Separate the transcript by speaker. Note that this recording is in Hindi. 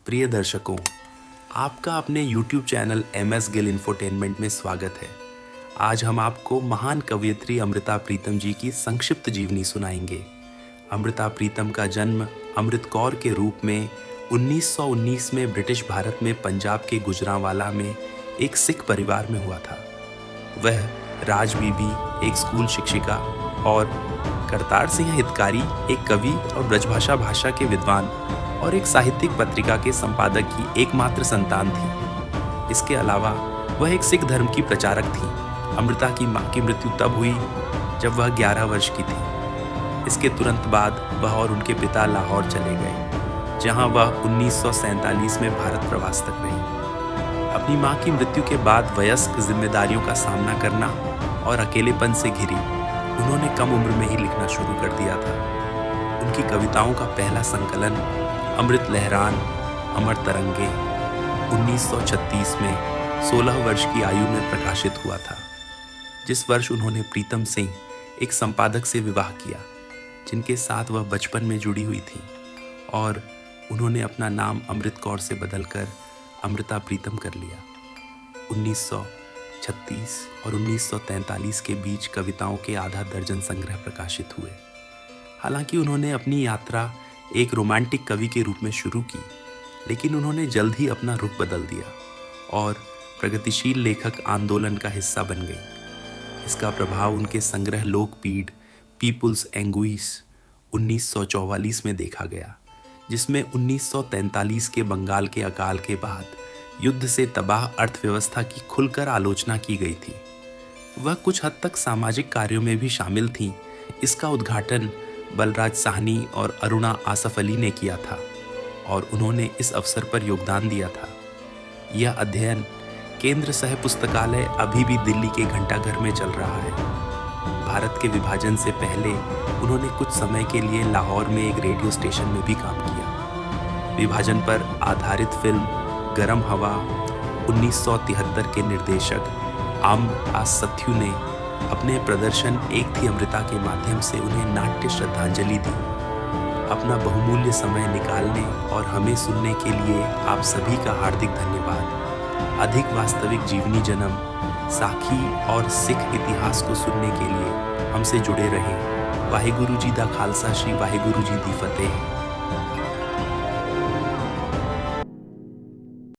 Speaker 1: प्रिय दर्शकों, आपका अपने YouTube channel MS Gill infotainment में स्वागत है। आज हम आपको महान कवयित्री अमृता प्रीतम जी की संक्षिप्त जीवनी सुनाएंगे। अमृता प्रीतम का जन्म अमृत कौर के रूप में 1919 में ब्रिटिश भारत में पंजाब के गुजरांवाला में एक सिख परिवार में हुआ था। वह राज बीबी एक स्कूल शिक्षिका और करतार सिंह हितकारी एक कवि और ब्रजभाषा भाषा के विद्वान और एक साहित्यिक पत्रिका के संपादक की एकमात्र संतान थी। इसके अलावा वह एक सिख धर्म की प्रचारक थी। अमृता की मां की मृत्यु तब हुई जब वह 11 वर्ष की थी। इसके तुरंत बाद वह और उनके पिता लाहौर चले गए, जहां वह 1947 में भारत प्रवास तक रही। अपनी मां की मृत्यु के बाद वयस्क जिम्मेदारियों का सामना करना और अकेलेपन से घिरी उन्होंने कम उम्र में ही लिखना शुरू कर दिया था। उनकी कविताओं का पहला संकलन अमृत लहरान अमर तरंगे 1936 में 16 वर्ष की आयु में प्रकाशित हुआ था, जिस वर्ष उन्होंने प्रीतम सिंह एक संपादक से विवाह किया, जिनके साथ वह बचपन में जुड़ी हुई थी, और उन्होंने अपना नाम अमृत कौर से बदलकर अमृता प्रीतम कर लिया। 1936 और 1943 के बीच कविताओं के आधा दर्जन संग्रह प्रकाशित हुए। हालांकि उन्होंने अपनी यात्रा एक रोमांटिक कवि के रूप में शुरू की, लेकिन उन्होंने जल्द ही अपना रुख बदल दिया और प्रगतिशील लेखक आंदोलन का हिस्सा बन गई। इसका प्रभाव उनके संग्रह लोकपीढ़ पीपुल्स एंगुइस 1944 में देखा गया, जिसमें 1943 के बंगाल के अकाल के बाद युद्ध से तबाह अर्थव्यवस्था की खुलकर आलोचना की गई थी। वह कुछ हद तक सामाजिक कार्यों में भी शामिल थीं। इसका उद्घाटन बलराज साहनी और अरुणा आसफ अली ने किया था और उन्होंने इस अवसर पर योगदान दिया था। यह अध्ययन केंद्र सह पुस्तकालय अभी भी दिल्ली के घंटाघर में चल रहा है। भारत के विभाजन से पहले उन्होंने कुछ समय के लिए लाहौर में एक रेडियो स्टेशन में भी काम किया। विभाजन पर आधारित फिल्म गरम हवा 1973 के निर्देशक आम्र आसथ्यू ने अपने प्रदर्शन एक थी अमृता के माध्यम से उन्हें नाट्य श्रद्धांजलि दी। अपना बहुमूल्य समय निकालने और हमें सुनने के लिए आप सभी का हार्दिक धन्यवाद। अधिक वास्तविक जीवनी जन्म, साखी और सिख इतिहास को सुनने के लिए हमसे जुड़े रहें। वाहेगुरु जी दा खालसा, श्री वाहेगुरु जी दी फतेह।